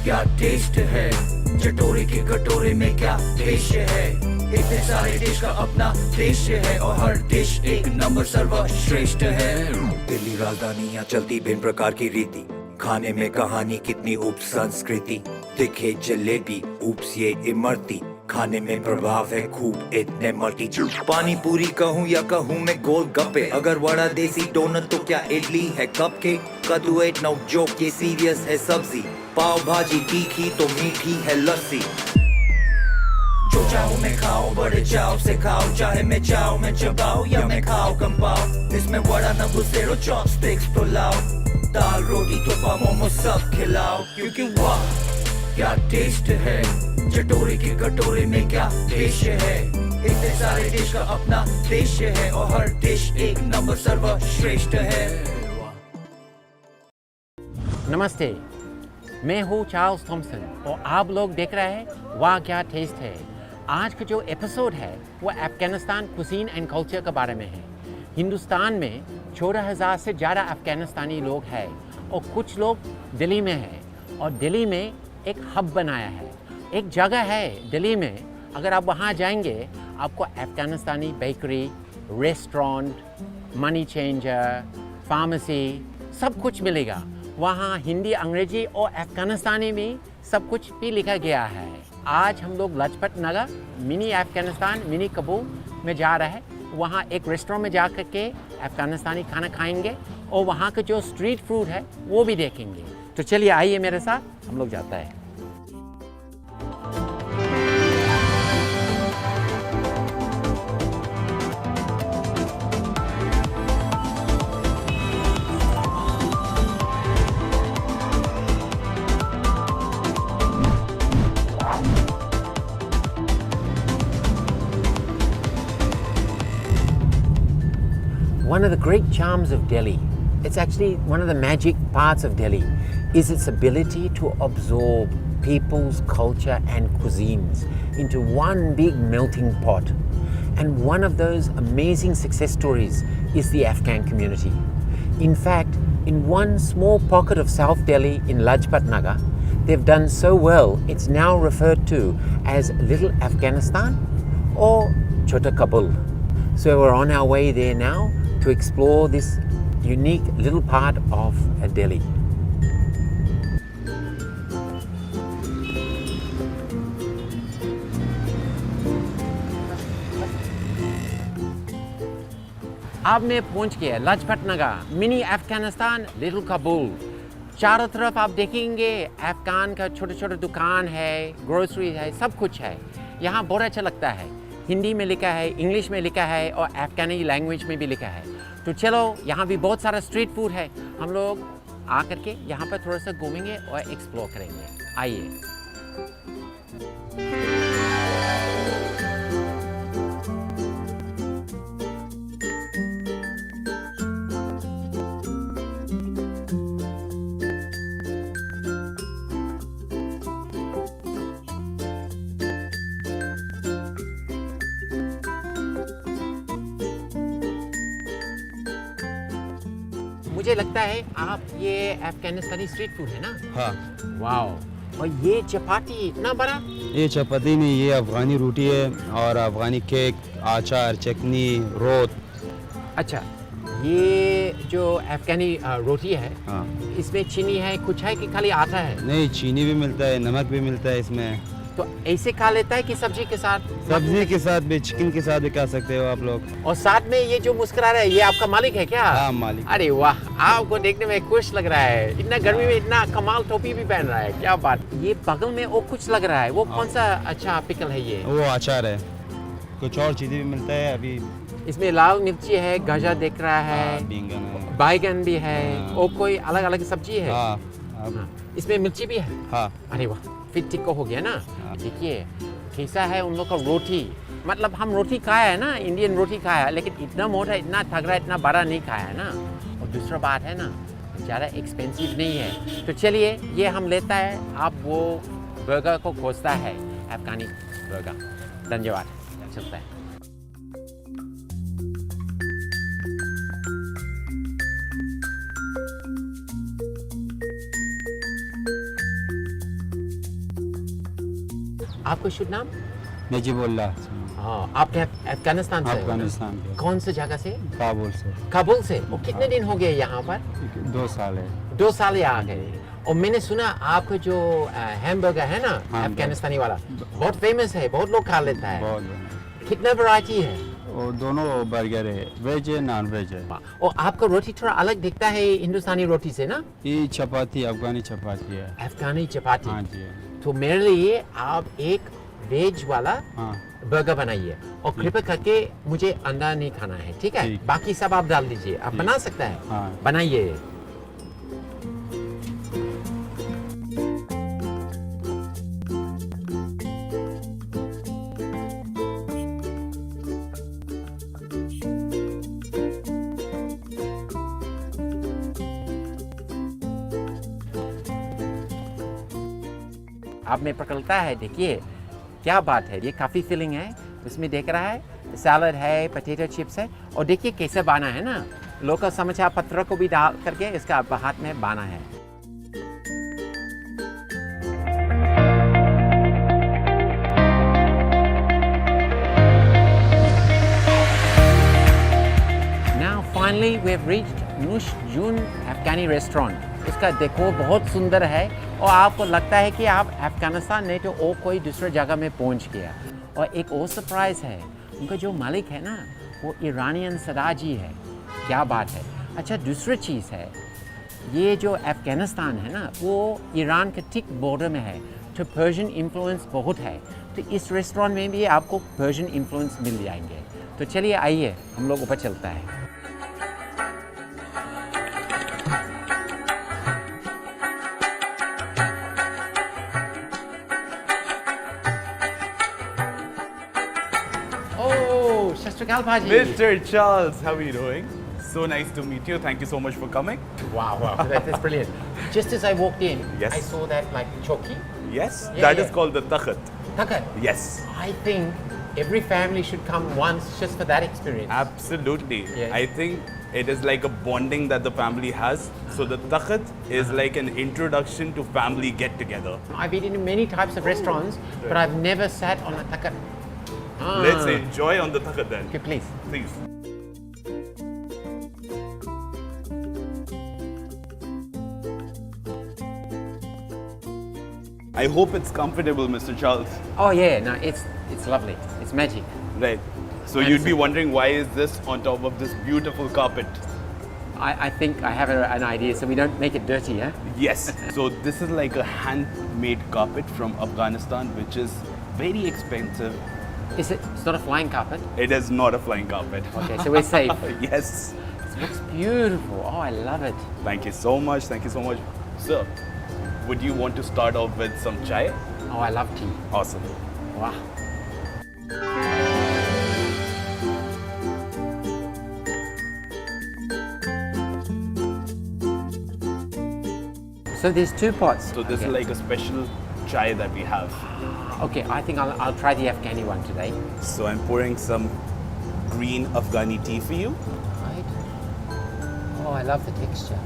क्या टेस्ट है, चटोरे के कटोरे में क्या देश है। इतने सारे देश का अपना देश है और हर देश एक नंबर सर्वश्रेष्ठ है। दिल्ली राजधानी यहाँ चलती भिन्न प्रकार की रीति, खाने में कहानी कितनी उप संस्कृति। दिखे जलेबी उप्स ये इमरती, खाने में प्रभाव है खूब इतने मल्टी। पानी पूरी कहूँ या कहूँ मैं गोलगप्पे, अगर वड़ा देसी डोनट तो क्या इडली है कपकेक। कद्दू एट नो जोक ये सीरियस है सब्जी, पाव भाजी तीखी तो मीठी है लस्सी। जो चाहो मैं खाओ बड़े चाव से खाओ, चाहे मैं चाव में चबाओ या मैं खाओ कम पाओ। इसमें वड़ा न घुसेरो चॉपस्टिक्स तो लाओ, दाल रोटी तो मोमो सब खिलाओ। क्योंकि वाह क्या टेस्ट है, चटोरे के कटोरे में क्या देश है। इतने सारे देश का अपना देश है और हर देश एक नंबर सर्वश्रेष्ठ है। नमस्ते, मैं हूँ चार्ल्स थॉमसन और आप लोग देख रहे हैं वाह क्या टेस्ट है। आज का जो एपिसोड है वो अफ़गानिस्तान कुजीन एंड कल्चर के बारे में है। हिंदुस्तान में 14,000 से ज़्यादा अफ़गानिस्तानी लोग हैं और कुछ लोग दिल्ली में हैं और दिल्ली में एक हब बनाया है, एक जगह है दिल्ली में। अगर आप वहाँ जाएंगे आपको Afghanistani bakery, restaurant, money changer, pharmacy सब कुछ मिलेगा। वहाँ हिंदी, अंग्रेजी और अफ़गानिस्तानी में सब कुछ भी लिखा गया है। आज हम लोग लाजपत नगर मिनी अफ़गानिस्तान मिनी कबूल में जा रहे हैं। वहाँ एक रेस्टोरेंट में जा कर के अफ़गानिस्तानी खाना खाएंगे और वहाँ का जो स्ट्रीट फूड है वो भी देखेंगे। तो चलिए आइए मेरे साथ, हम लोग जाते हैं। One of the great charms of Delhi, it's actually one of the magic parts of Delhi, is its ability to absorb people's culture and cuisines into one big melting pot. And one of those amazing success stories is the Afghan community. In fact, in one small pocket of South Delhi in Lajpat Nagar, they've done so well, it's now referred to as Little Afghanistan or Chota Kabul. So we're on our way there now to explore this unique little part of Delhi. अब मैं पहुंच गया Lajpat Nagar mini Afghanistan little Kabul. चारों तरफ आप देखेंगे अफ़गान का छोटे छोटे दुकान है, ग्रोसरी है, सब कुछ है। यहाँ बहुत अच्छा लगता है। हिंदी में लिखा है, इंग्लिश में लिखा है और अफ़गानी लैंग्वेज में भी लिखा है। तो चलो, यहाँ भी बहुत सारा स्ट्रीट फूड है। हम लोग आकर के यहाँ पर थोड़ा सा घूमेंगे और एक्सप्लोर करेंगे। आइए। मुझे लगता है आप ये अफ़गानिस्तानी स्ट्रीट फूड है ना? हाँ। वाओ। और ये चपाती इतना बड़ा? ये चपाती नहीं, ये अफ़गानी रोटी है और अफ़गानी केक, अचार, चटनी, रोट। अच्छा, ये जो अफ़गानी रोटी है, हाँ। इसमें चीनी है कुछ है कि खाली आटा है? नहीं, चीनी भी मिलता है, नमक भी मिलता है इसमें। तो ऐसे खा लेता है कि सब्जी के साथ? सब्जी के साथ भी, चिकन के साथ भी खा सकते हो आप लोग। और साथ में ये जो मुस्कुरा रहा है ये आपका मालिक है क्या? हाँ, मालिक। अरे वाह, आपको देखने में खुश लग रहा है। इतना गर्मी में इतना कमाल टोपी भी पहन रहा है, क्या बात। ये बगल में वो कुछ लग रहा है, वो कौन सा अच्छा पिकल है ये? वो अचार है, कुछ और चीज़ें भी मिलता है अभी। इसमें लाल मिर्ची है, गाजर दिख रहा है, बैंगन है, बैगन भी है और कोई अलग अलग सब्जी है। हाँ। इसमें मिर्ची भी है। हाँ। अरे वाह, फिर टिक्को हो गया ना। देखिए कैसा है उन लोग का रोटी। मतलब हम रोटी खाया है ना, इंडियन रोटी खाया है, लेकिन इतना मोटा, इतना तगड़ा, इतना बड़ा नहीं खाया है ना। और दूसरा बात है ना, ज़्यादा एक्सपेंसिव नहीं है। तो चलिए ये हम लेता है। आप वो बर्गर को खोजता है, अफ़गानी बर्गर। धन्यवाद, चलता है। आपको शुभ नाम? नजीबुल्लाह हाँ, आप क्या अफगानिस्तान से हो? अफगानिस्तान के कौन सी जगह से? काबुल से काबुल से। और कितने दिन हो गए यहाँ पर? 2 साल है 2 साल आ गए। और मैंने सुना आपको जो हैमबर्गर है ना, हाँ, अफगानिस्तानी वाला, बहुत फेमस है, बहुत लोग खा लेता है। बहुत कितना वैरायटी है? वो दोनों बर्गर है, वेज है नॉन वेज है। और आपका रोटी थोड़ा अलग दिखता है हिंदुस्तानी रोटी से ना? ये चपाती अफगानी चपाती है। अफगानी चपाती। हाँ जी तो मेरे लिए आप एक वेज वाला हाँ बर्गर बनाइए और कृपया करके मुझे अंडा नहीं खाना है, ठीक है? ठीक। बाकी सब आप डाल दीजिए। आप ठीक। बना सकता है? हाँ। बनाइए। आप में पकड़ता है, देखिए क्या बात है, ये काफ़ी फिलिंग है। इसमें देख रहा है सैलड है, पोटैटो चिप्स है, और देखिए कैसे बना है ना, लोकल समाचार पत्र को भी डाल करके इसका हाथ में बना है। Now finally we have reached Nush Jun Afghani restaurant. इसका डेकोर बहुत सुंदर है और आपको लगता है कि आप अफगानिस्तान नहीं तो और कोई दूसरे जगह में पहुंच गया। और एक और सरप्राइज़ है, उनका जो मालिक है ना वो ईरानियन सदाजी है। क्या बात है। अच्छा, दूसरी चीज़ है, ये जो अफगानिस्तान है ना वो ईरान के ठीक बॉर्डर में है, तो पर्शियन इन्फ्लुएंस बहुत है। तो इस रेस्टोरेंट में भी आपको पर्शियन इन्फ्लुएंस मिल जाएंगे। तो चलिए आइए हम लोग ऊपर चलता है। Shri Akal Bhaji. Mr. Charles, how are you doing? So nice to meet you. Thank you so much for coming. Wow, that's brilliant. Just as I walked in, Yes. I saw that like choki. Yes, Yeah, that is yeah. called the takhat. Takat. Yes, I think every family should come once just for that experience. absolutely. Yes. I think it is like a bonding that the family has. So the takhat is like an introduction to family get together. I've eaten in many types of restaurants, but I've never sat on a takat. Ah. Let's enjoy on the takhat then. Okay, please. Please. I hope it's comfortable, Mr. Charles. Oh yeah, no, it's lovely. It's magic. Right. So And you'd be it's- wondering why is this on top of this beautiful carpet? I think I have an idea, so we don't make it dirty, huh? Yes. So this is like a handmade carpet from Afghanistan, which is very expensive. Is it? It's not a flying carpet. It is not a flying carpet. Okay, so we're safe. Yes. It looks beautiful. Oh, I love it. Thank you so much. Thank you so much. Sir, would you want to start off with some chai? Oh, I love tea. Awesome. Wow. So there's two pots. So this Okay. is like a special chai that we have. Okay, I think I'll try the Afghani one today. So I'm pouring some green Afghani tea for you. Right. Oh, I love the texture.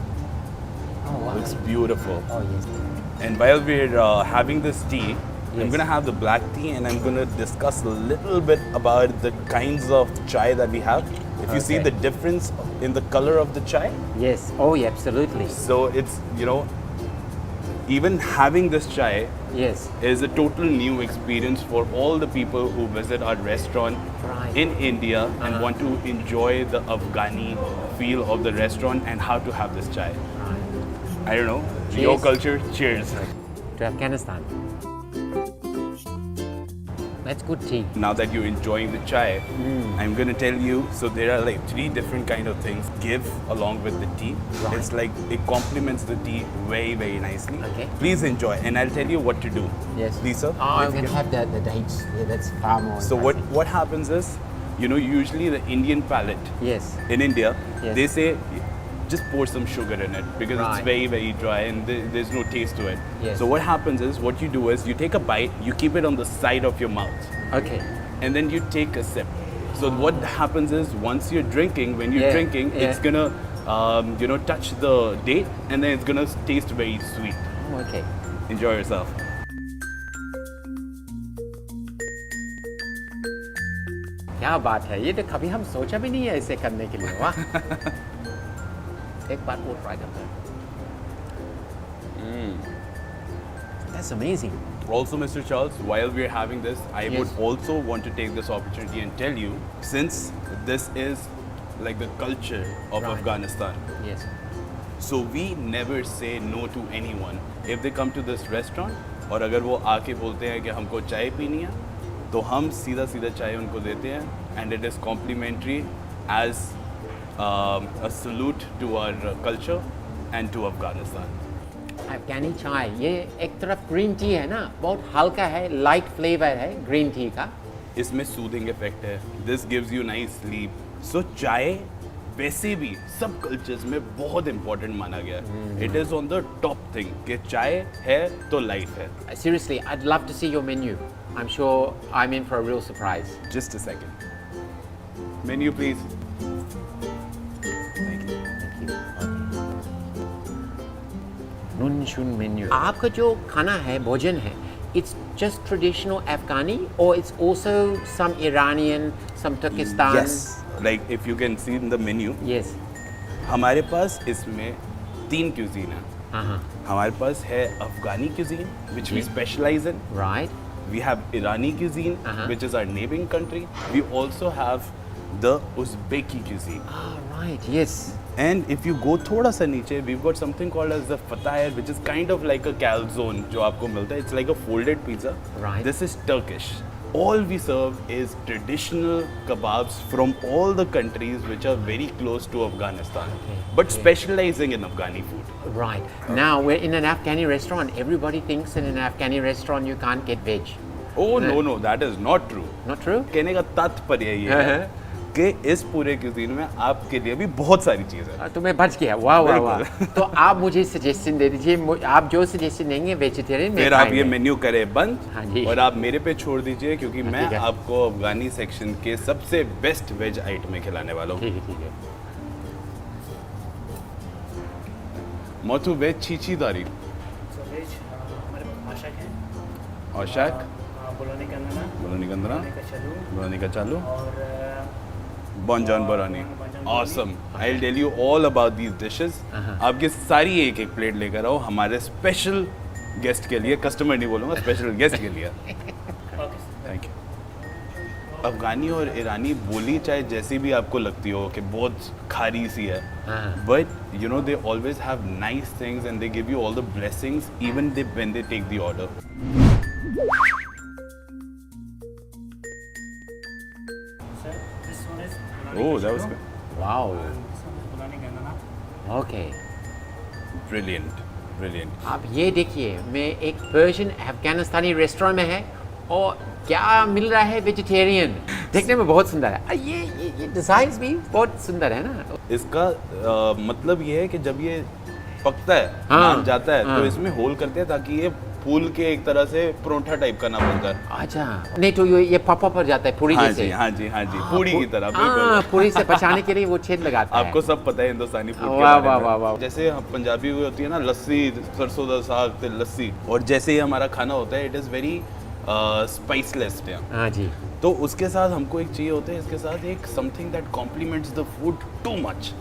Oh, wow. Looks beautiful. Oh, yes. And while we're having this tea, I'm Yes. gonna have the black tea and I'm gonna discuss a little bit about the kinds of chai that we have. If you see Okay. the difference in the color of the chai, Yes. Oh, yeah, absolutely. so it's, even having this chai Yes. is a total new experience for all the people who visit our restaurant Right. in India and Uh-huh. want to enjoy the Afghani feel of the restaurant and how to have this chai. Right. I don't know, your Cheers. culture, cheers. To Afghanistan. That's good tea. Now that you're enjoying the chai, I'm gonna tell you, so there are like 3 different kind of things give along with the tea. Right. It's like, it complements the tea very, very nicely. Okay. Please enjoy, and I'll tell you what to do. Yes. Please, sir. Oh, I'm If you going to can- have the dates. Yeah, that's far more. So what happens is, usually the Indian palate Yes. in India, Yes. they say, just pour some sugar in it because Right. it's very, very dry and there's no taste to it. Yes. So what happens is, what you do is, you take a bite, you keep it on the side of your mouth. Okay. And then you take a sip. So what happens is, once you're drinking, when you're Yeah, drinking, yeah. it's gonna, touch the date, and then it's gonna taste very sweet. Oh, okay. Enjoy yourself. क्या बात है, ये तो कभी हम सोचा भी नहीं है ऐसे करने के लिए। वाह। एक बार वो ट्राई करते हैं। That's amazing. Also, Mr. Charles, while we're having this, I Yes. would also want to take this opportunity and tell you, since this is like the culture of Right. Afghanistan, Yes. so we never say no to anyone. If they come to this restaurant, और अगर वो आके बोलते हैं कि हमको चाय पीनी है, तो हम सीधा सीधा चाय उनको देते हैं, and it is complimentary as a salute to our culture and to Afghanistan. अफगानी चाय, ये एक तरफ ग्रीन टी है ना, बहुत हल्का है, लाइट फ्लेवर है ग्रीन टी का। इसमें सूदिंग इफेक्ट है, this gives you nice sleep. So चाय वैसे भी सब कल्चर्स में बहुत इंपॉर्टेंट माना गया है। It is on the top thing कि चाय है तो लाइफ है। Seriously, I'd love to see your menu. I'm sure I'm in for a real surprise. Just a second, menu please. नून शुन मेन्यू। आपका जो खाना है, भोजन है, it's just traditional Afghani or it's also some Iranian, some Turkestan? Yes, like if you can see in the menu, Yes. हमारे पास इसमें 3 क्यूजीन है। Uh-huh. हमारे पास है अफगानी क्यूजीन विच वी जी। Specialise in. Right. We have Irani cuisine, Uh-huh. which is our neighboring country. We also have the Uzbeki cuisine. Ah, right. Yes. And if you go thoda sa niche, we've got something called as the fatayr, which is kind of like a calzone, जो आपको मिलता है. It's like a folded pizza. Right. This is Turkish. All we serve is traditional kebabs from all the countries which are very close to Afghanistan, Okay, but okay. specializing in Afghani food. Right. Now we're in an Afghani restaurant. Everybody thinks in an Afghani restaurant you can't get veg. Oh no, that is not true. Not true? कहने का तात्पर्य ये है कि इस पूरे cuisine में आपके लिए भी बहुत सारी चीज़ है। तो मैं बच गया। वाह वाह वाह। बिल्कुल। तो आप मुझे सजेशन दे दीजिए, आप जो सजेशन देंगे वेजिटेरियन में फिर आप ये खाएंगे। मेन्यू करें बंद, हाँ जी। और आप मेरे पे छोड़ दीजिए, क्योंकि मैं ठीक है। आपको अफगानी सेक्शन के सबसे बेस्ट वेज आइटमें खिलाने वाला हूँ। ठीक है, ठीक है। मोथू वेज छीछी दारी So veg, हमारे पास आशक है, और शाक बोलोनी का नाना, बोलोनी कंदरा बोलोनी का चलू बोलोनी का चालू और बॉन्जॉन बोरानी। बॉन्जॉन awesome, I will tell you all about these dishes. आपके सारी एक एक प्लेट लेकर आओ हमारे स्पेशल गेस्ट के लिए, कस्टमर नहीं बोलूँगा, स्पेशल गेस्ट के लिए। ओके। Thank you. अफगानी और ईरानी बोली चाहे जैसी भी आपको लगती हो कि बहुत खारी सी है, हाँ। But you know they always have nice things and they give you all the blessings even they when they take the order. Sir, this one is oh that was wow. this one is बोलोनी का नाना। Okay. Brilliant brilliant. आप ये देखिए, मैं एक Persian अफगानिस्तानी restaurant में है और क्या मिल रहा है, वेजिटेरियन। देखने में बहुत सुंदर है। ये डिजाइन भी बहुत सुंदर है ना। इसका मतलब ये है कि जब ये पकता है, हाँ, नान जाता है, हाँ। तो इसमें होल करते हैं ताकि ये फूल के एक तरह से परोठा टाइप का ना बन जाए। अच्छा, नहीं तो ये पपा पर जाता है पूरी हाँ जैसे। जी हाँ जी हाँ जी, पूड़ी की तरह हाँ, बिल्कुल। पूरी से बचाने के लिए वो छेद लगाता है। आपको सब पता है हिंदुस्तानी फूड के वाह, बारे वाह, में। वाह, वाह। जैसे हम पंजाबी में होती है ना लस्सी, सरसों दा साग ते लस्सी, और जैसे ही हमारा खाना होता है इट इज़ वेरी स्पाइसलेस। हाँ जी। तो उसके साथ हमको एक चाहिए होता है, इसके साथ एक something that compliments the food too much.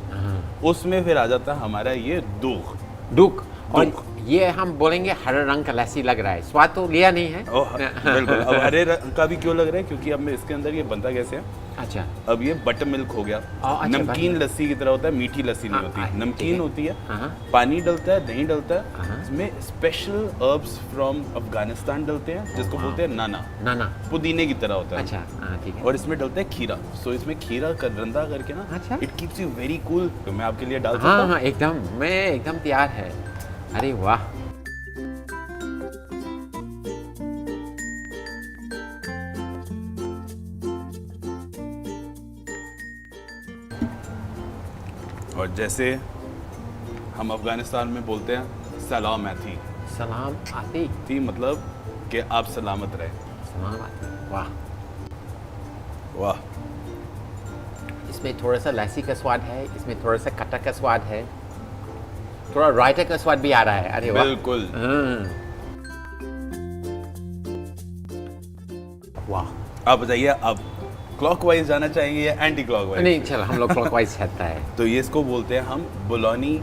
उसमें फिर आ जाता है हमारा ये दूध। दुख। और दुख। ये हम बोलेंगे हरे रंग का लस्सी लग रहा है, स्वाद तो लिया नहीं है। ओह, बिल्कुल। अब हरे रंग का भी क्यों लग रहा है, क्योंकि अब मैं इसके अंदर ये बनता कैसे है, अच्छा। अब ये बटर मिल्क हो गया। अच्छा, नमकीन बटर। लस्सी की तरह होता है, मीठी लस्सी नहीं होती, ठीक नमकीन है। होती है। हाँ। पानी डलता है, दही डलता है, हाँ। इसमें स्पेशल हर्ब्स फ्रॉम अफगानिस्तान डलते हैं जिसको बोलते हैं नाना, ना ना। पुदीने की तरह होता है। अच्छा, हाँ ठीक है। और इसमें डलता है खीरा। सो इसमें खीरा कर रंधा करके ना, अच्छा। It keeps you very cool. तो मैं आपके लिए डाल सकता हाँ हूँ? हाँ, एकदम, मैं एकदम तैयार है। अरे वाह। और जैसे हम अफगानिस्तान में बोलते हैं सलाम थी, सलाम आती। थी मतलब कि आप सलामत रहे। सलाम आती। वाह। वाह। इसमें थोड़ा सा लस्सी का स्वाद है, इसमें थोड़ा सा खट्टा का स्वाद है, थोड़ा रायता का स्वाद भी आ रहा है। अरे वाह। बिल्कुल। वाह। आप बताइए, अब क्लॉकवाइज जाना चाहेंगे या एंटी क्लॉकवाइज? नहीं चलो हम लोग क्लॉकवाइज चलता है। तो ये इसको बोलते हैं हम बोलोनी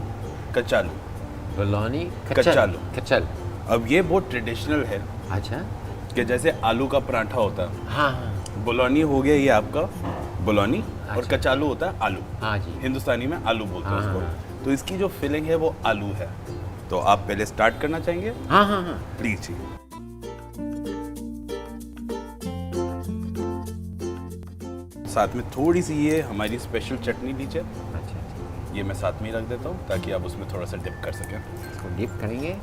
कचालू। बोलोनी कचालू। कचल। अब ये बहुत ट्रेडिशनल है अच्छा। कि जैसे आलू का पराठा होता है, हाँ हाँ बोलोनी हो गया ये आपका बोलोनी, और अच्छा। कचालू होता है आलू। हाँ जी। हिंदुस्तानी में आलू बोलते हैं हाँ, उसको। तो इसकी जो फिलिंग है वो आलू है। तो आप पहले स्टार्ट करना चाहेंगे? हाँ हाँ हाँ। प्लीज जी। साथ में थोड़ी सी ये हमारी स्पेशल चटनी लीजिए, अच्छा ये मैं साथ में ही रख देता हूँ ताकि आप उसमें थोड़ा सा डिप कर सकें। इसको डिप करेंगे।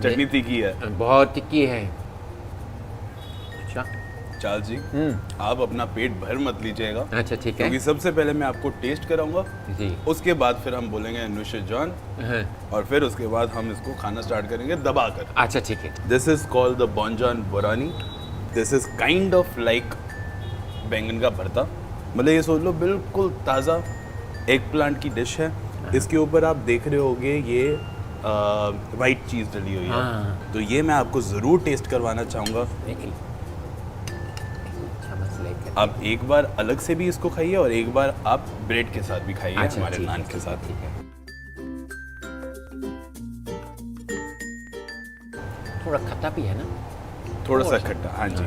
चटनी तीखी है। बहुत तिक्की है। अच्छा चाल जी, आप अपना पेट भर मत लीजिएगा, अच्छा ठीक है। क्योंकि सबसे पहले मैं आपको टेस्ट कराऊंगा, जी। उसके बाद फिर हम बोलेंगे नुशे जॉन, हाँ, और फिर उसके बाद हम इसको खाना स्टार्ट करेंगे दबाकर। अच्छा ठीक है। दिस इज कॉल्ड द बॉन्जॉन बोरानी। This is kind of like बैंगन का भरता, मतलब ये सोच लो बिल्कुल ताज़ा एग प्लांट की डिश है। इसके ऊपर आप देख रहे होगे ये वाइट चीज़ डली हुई है। हाँ। तो ये मैं आपको ज़रूर टेस्ट करवाना चाहूँगा। एक चम्मच लेकर। आप एक बार अलग से भी इसको खाइए और एक बार आप ब्रेड के साथ भी खाइए, अच्छा, हमारे ठीक नान है, के साथ। ठीक है। थोड़ा खट्टा भी है ना? थोड़ा सा थोड़ा सा। खट्टा, हाँ जी।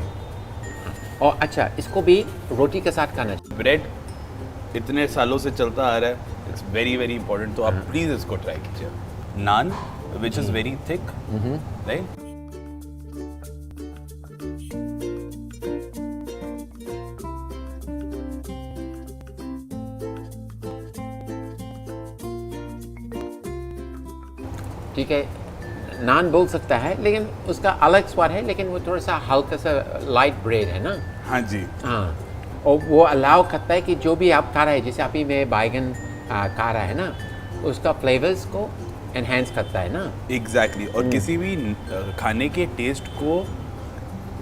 और अच्छा इसको भी रोटी के साथ खाना चाहिए। ब्रेड इतने सालों से चलता आ रहा है, इट्स वेरी वेरी इंपॉर्टेंट, तो आप प्लीज़ इसको ट्राई कीजिए। Naan which is very thick, right? ठीक है, नान बोल सकता है लेकिन उसका अलग स्वाद है, लेकिन वो थोड़ा सा हल्का सा लाइट ब्रेड है ना। हाँ जी। हाँ, और वो अलाउ करता है कि जो भी आप खा रहे हैं, जैसे अभी मैं बैगन खा रहा है ना, उसका फ्लेवर्स को एनहेंस करता है ना। एग्जैक्टली और किसी भी खाने के टेस्ट को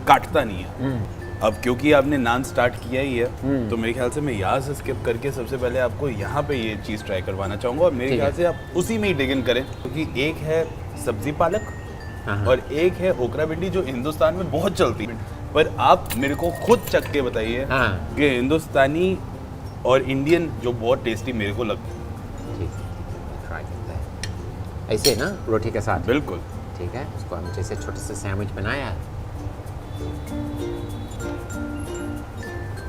काटता नहीं है। अब क्योंकि आपने नान स्टार्ट किया ही है, तो मेरे ख्याल से मैं यहाँ से स्किप करके सबसे पहले आपको यहाँ पे ये चीज़ ट्राई करवाना चाहूँगा, और मेरे ठीक ख्याल है। से आप उसी में ही डिग इन करें, क्योंकि एक है सब्जी पालक हाँ। और एक है ओकरा भिंडी, जो हिंदुस्तान में बहुत चलती है। पर आप मेरे को खुद चख के बताइए हाँ। कि हिंदुस्तानी और इंडियन जो बहुत टेस्टी मेरे को लगता है। ठीक है, ट्राई करते हैं ऐसे ना रोटी के साथ। बिल्कुल। ठीक है, उसको हम जैसे छोटे से सैंडविच बनाया है,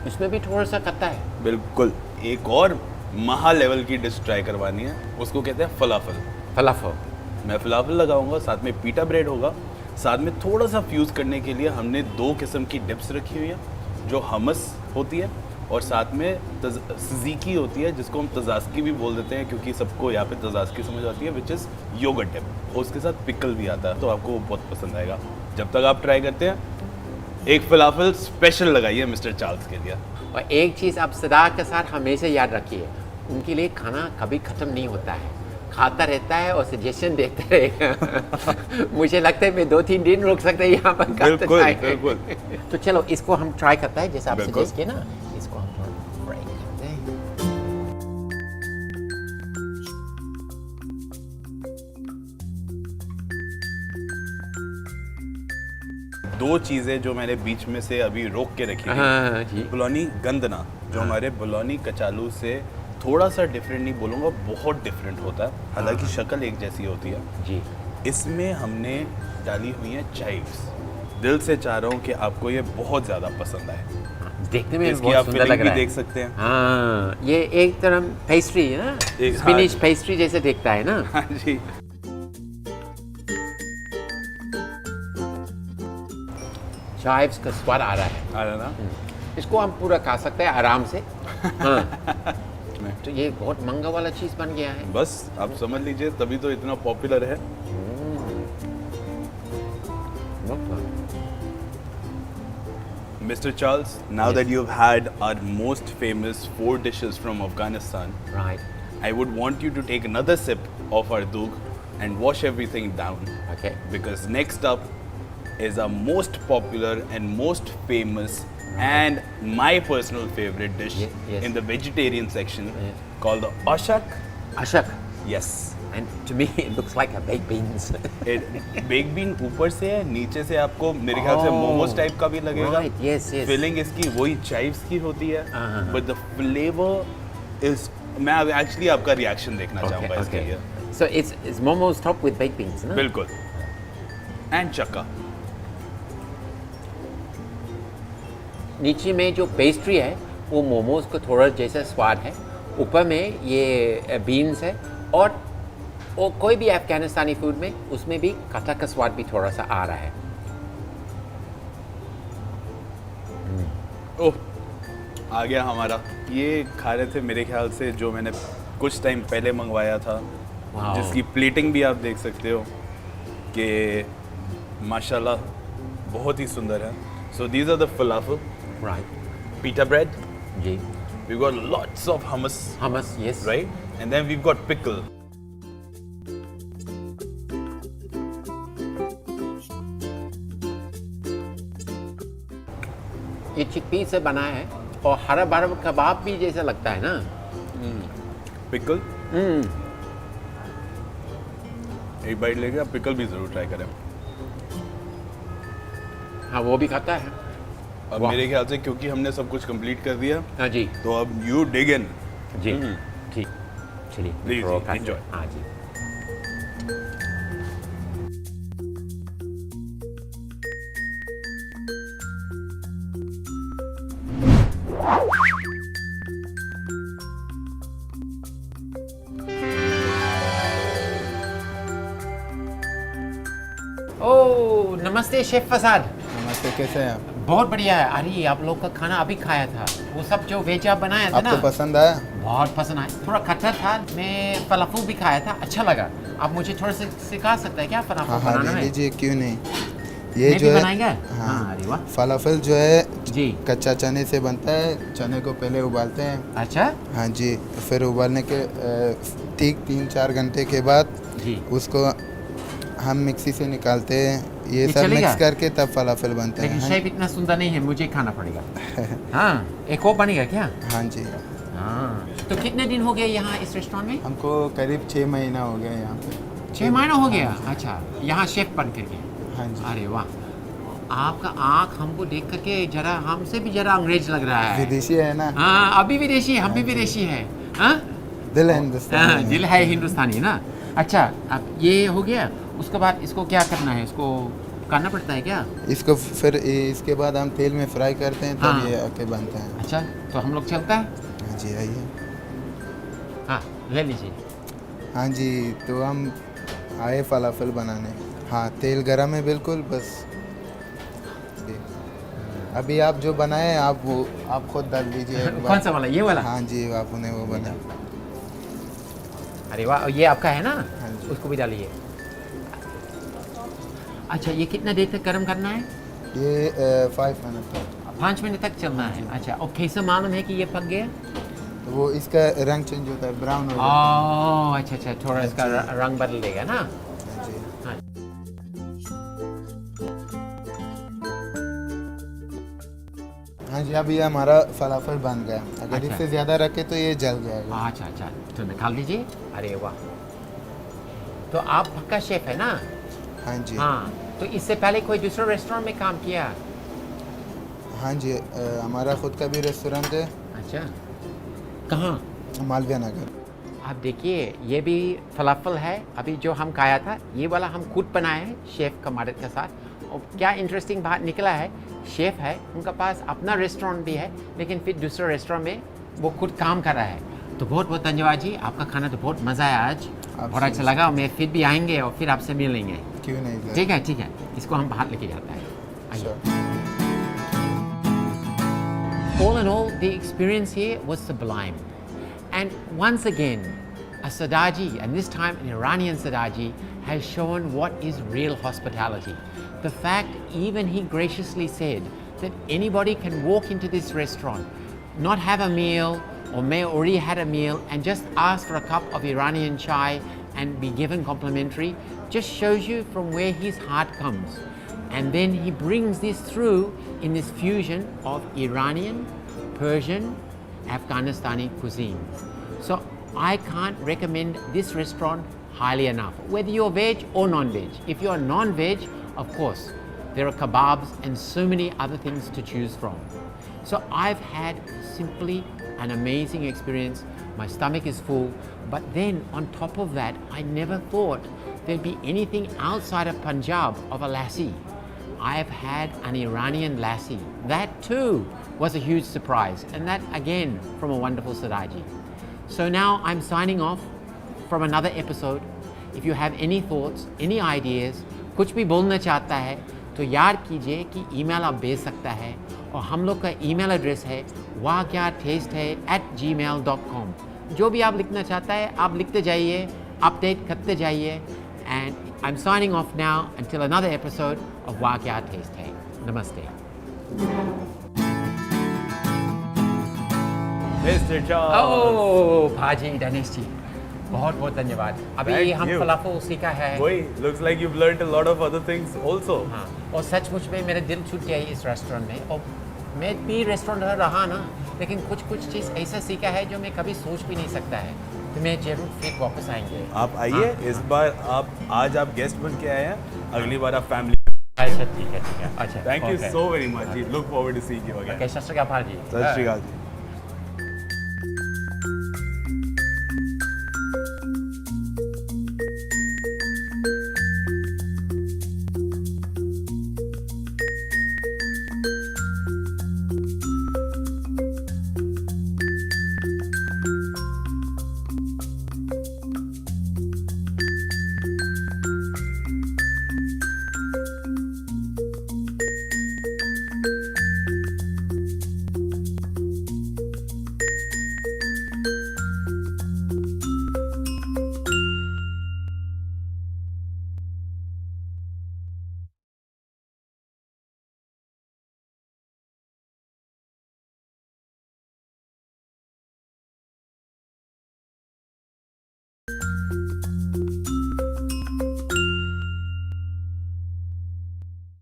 इसमें भी थोड़ा सा खट्टा है। बिल्कुल। एक और महा लेवल की डिश ट्राई करवानी है, उसको कहते हैं फलाफल। फलाफल। मैं फलाफल लगाऊंगा, साथ में पीटा ब्रेड होगा, साथ में थोड़ा सा फ्यूज़ करने के लिए हमने 2 किस्म की डिप्स रखी हुई है, जो हमस होती है और साथ में तज़ीकी होती है, जिसको हम तजास्की भी बोल देते हैं, क्योंकि सबको यहाँ पे तजास्की समझ आती है, विच इज़ योगर्ट डिप। और उसके साथ पिकल भी आता है, तो आपको वो बहुत पसंद आएगा। जब तक आप ट्राई करते हैं, एक फलाफल स्पेशल लगाइए मिस्टर चार्ल्स के लिए। और एक चीज़ आप सदा के साथ हमेशा याद रखिए, उनके लिए खाना कभी ख़त्म नहीं होता है, खाता रहता है और सजेशन देता रहेगा। मुझे लगता है मैं 2-3 दिन रुक सकते हैं यहाँ पर। बिल्कुल, बिल्कुल। तो चलो इसको हम ट्राई करते हैं, जैसे आप बिल्कुल। सजेस्ट किए ना, इसको हम थोड़ा फ्राई करते हैं। दो चीज़ें जो मैंने बीच में से अभी रोक के रखी हैं। हाँ जी। बुलौनी गंदना, जो हमारे बुलौनी कचालू से थोड़ा सा डिफरेंट नहीं बोलूँगा, बहुत डिफरेंट होता है, हालांकि शक्ल एक जैसी होती है। जी। इसमें हमने डाली हुई हैं चाइव्स। दिल से चाह रहा हूँ कि आपको ये बहुत ज़्यादा पसंद आए। देखने में इसकी बहुत आप सुंदर फिलिंग लग भी रहा है। देख सकते हैं। हाँ, ये एक तरह पेस्ट्री है ना, स्पिनिश हाँ। पेस्ट्री जैसे दिखता है ना। हाँ जी। चाइव्स का स्वाद आ रहा है। आ रहा ना? इसको हम पूरा खा सकते हैं आराम से। हाँ। तो ये बहुत महंगा वाला चीज़ बन गया है। बस आप समझ लीजिए, तभी तो इतना पॉपुलर है। Mr. Charles, now Yes. that you've had our most famous 4 dishes from Afghanistan, Right. I would want you to take another sip of our doogh and wash everything down. Okay. Because next up is our most popular and most famous and my personal favorite dish Yes. in the vegetarian section Yes. called the ashak. Ashok. Yes. And to me, it looks like a baked beans. Bake bean ऊपर से है, नीचे से आपको मेरे ख्याल से Oh. Momos type का भी लगेगा। Right, yes, yes. फिलिंग इसकी वही चाइव्स की होती है, हाँ। बट द फ्लेवर इज, मैं अब एक्चुअली आपका रिएक्शन देखना चाहूँगा इसके लिए। So it's momos topped with baked beans, ना? बिल्कुल। एंड चक्का। नीचे में जो पेस्ट्री है वो मोमोज को थोड़ा जैसा स्वाद है, ऊपर में ये बीन्स है, और वो कोई भी अफगानिस्तानी फूड में उसमें भी कथा का स्वाद भी थोड़ा सा आ रहा है। ओह, आ गया हमारा। ये खा रहे थे मेरे ख्याल से जो मैंने कुछ टाइम पहले मंगवाया था, Wow. जिसकी प्लेटिंग भी आप देख सकते हो कि माशाल्लाह बहुत ही सुंदर है। So these are the falafel, Right. pita bread, जी। we've got lots of hummus, Hummus, yes. right? And then we've got pickle. ये चिकपी से बना है और हरा भरा कबाब भी जैसा लगता है ना। Pickle, हम्म, एक बाइट लेके आप पिकल भी ज़रूर ट्राई करें। हाँ वो भी खाता है। अब वाह। मेरे ख्याल से क्योंकि हमने सब कुछ कंप्लीट कर दिया, हाँ जी तो अब यू डिग इन। जी ठीक, चलिए जी, थोड़ा जी, खाते हैं। enjoy. हाँ जी। ओ नमस्ते शेफ फसाद। नमस्ते, कैसे हैं आप? बहुत बढ़िया है। अरे आप लोग का खाना अभी खाया था, वो सब जो वेज आप बनाया था ना, आपको पसंद आया? बहुत पसंद आया। थोड़ा खट्टा था, मैं फलाफल भी खाया था, अच्छा लगा। आप मुझे थोड़ा सा सिखा सकते हैं क्या फलाफल हाँ हाँ, बनाना ले में? लीजिए, क्यों नहीं। ये मैं जो भी है, बनाएंगे? हाँ, हाँ, अरे वाह। फलाफल जो है जी। कच्चा चने से बनता है। चने को पहले उबालते हैं। अच्छा हाँ जी, फिर उबालने के ठीक 3-4 घंटे के बाद जी। उसको हम मिक्सी से निकालते हैं। ये सब चलेगा? मिक्स करके तब फलाफल बनते लेकिन हैं। शेफ इतना सुंदर नहीं है, मुझे खाना पड़ेगा। हाँ, एक और बनेगा क्या? हाँ जी, हाँ। तो कितने दिन हो गए यहाँ इस रेस्टोरेंट में? हमको करीब 6 महीना हो गया यहाँ पे। 6 महीना हो गया। अच्छा, यहाँ शेफ बन करके। हाँ जी, अरे वाह, आपका आँख हमको देख करके जरा हमसे भी जरा अंग्रेज लग रहा है। विदेशी है ना। हाँ, अभी विदेशी, हम भी विदेशी है। हाँ, दिल है हाँ, हिंदुस्तान दिल है हिंदुस्तानी ना। अच्छा, अब ये हो गया, उसके बाद इसको क्या करना है? इसको करना पड़ता है क्या? इसको फिर इसके बाद हम तेल में फ्राई करते हैं, तब हाँ। ये आके बनता है। अच्छा, तो हम लोग चलता है। हाँ जी, आइए। हाँ, ले लीजिए। हाँ जी, तो हम आए फलाफल बनाने। हाँ, तेल गरम है बिल्कुल, बस अभी आप जो बनाए आप खुद डाल दीजिए एक बार। कौन सा वाला? ये वाला? हाँ जी, आपने वो बना। अरे वाह, ये आपका है ना? हाँ जी। उसको भी डालिए। अच्छा, ये कितना देर तक गर्म करना है? ये 5 मिनट तक। 5 मिनट तक चलना है। अच्छा, और कैसे मालूम है कि ये पक गया? तो वो इसका रंग चेंज होता है, ब्राउन हो जाता ओह, अच्छा अच्छा, थोड़ा इसका रंग बदल देगा ना। है। हाँ जी। हाँ। हाँ जी, अभी हमारा फलाफल बन गया। अगर अच्छा। इससे ज़्यादा रखे तो ये जल जाएगा। अच्छा अच्छा, तो निकाल दीजिए। अरे वाह, तो आप पक्का शेफ है ना? हाँ जी। हाँ, तो इससे पहले कोई दूसरा रेस्टोरेंट में काम किया? हाँ जी, हमारा खुद का भी रेस्टोरेंट है, अच्छा, कहाँ? मालवीय नगर। आप देखिए, ये भी फलाफल है, अभी जो हम खाया था, ये वाला हम खुद बनाए हैं शेफ का मदद के साथ। और क्या इंटरेस्टिंग बात निकला है, शेफ है, उनका पास अपना रेस्टोरेंट भी है, लेकिन फिर दूसरे रेस्टोरेंट में वो खुद काम कर रहा है। तो बहुत बहुत धन्यवाद जी, आपका खाना तो बहुत मज़ा आया आज, बहुत अच्छा लगा। और मैं फिर भी आएंगे और फिर आपसे मिलेंगे। क्यों नहीं सर? ठीक है ठीक है, इसको हम बाहर लेके जाते हैं। आइए। Sure. All in all, the experience here was sublime. And once again, a Sadaji, and this time an Iranian Sadaji, has shown what is real hospitality. The fact even he graciously said that anybody can walk into this restaurant, not have a meal, or may already had a meal, and just ask for a cup of Iranian chai and be given complimentary, just shows you from where his heart comes. And then he brings this through in this fusion of Iranian, Persian, Afghanistani cuisine. So I can't recommend this restaurant highly enough, whether you're veg or non-veg. If you're non-veg, of course, there are kebabs and so many other things to choose from. So I've had simply an amazing experience. My stomach is full, but then on top of that, I never thought there'd be anything outside of Punjab of a lassi. I've had an Iranian lassi. That too was a huge surprise, and that again from a wonderful Siraji. So now I'm signing off from another episode. If you have any thoughts, any ideas, कुछ भी बोलना चाहता है तो याद कीजिए कि email आप भेज सकता है और हम लोग का ईमेल एड्रेस है wahkyatasthai@gmail.com। जो भी आप लिखना चाहता है आप लिखते जाइए, अपडेट करते जाइए। And I am signing off now until another episode of Wah Kya Taste Hai। Namaste। Mr. Charles. ओह भाजी दनेश जी, बहुत बहुत धन्यवाद। अभी Thank हम you. फलाफल सीखा है। Wait, looks like you've learned a lot of other things also. हाँ, और सचमुच में मेरा दिल छूट गया इस रेस्टोरेंट में। और मैं भी रेस्टोरेंट रहा ना, लेकिन कुछ चीज़ ऐसा सीखा है जो मैं कभी सोच भी नहीं सकता है। तो मैं जरूर फिर वापस आएंगे। आप आइए, हाँ। इस बार आज आप गेस्ट बन के आए हैं, अगली बार आप फैमिली। अच्छा ठीक है। अच्छा thank you okay. So very much जी, look forward to seeing you again. Okay, सत श्री अकाल जी। सत श्री अकाल जी।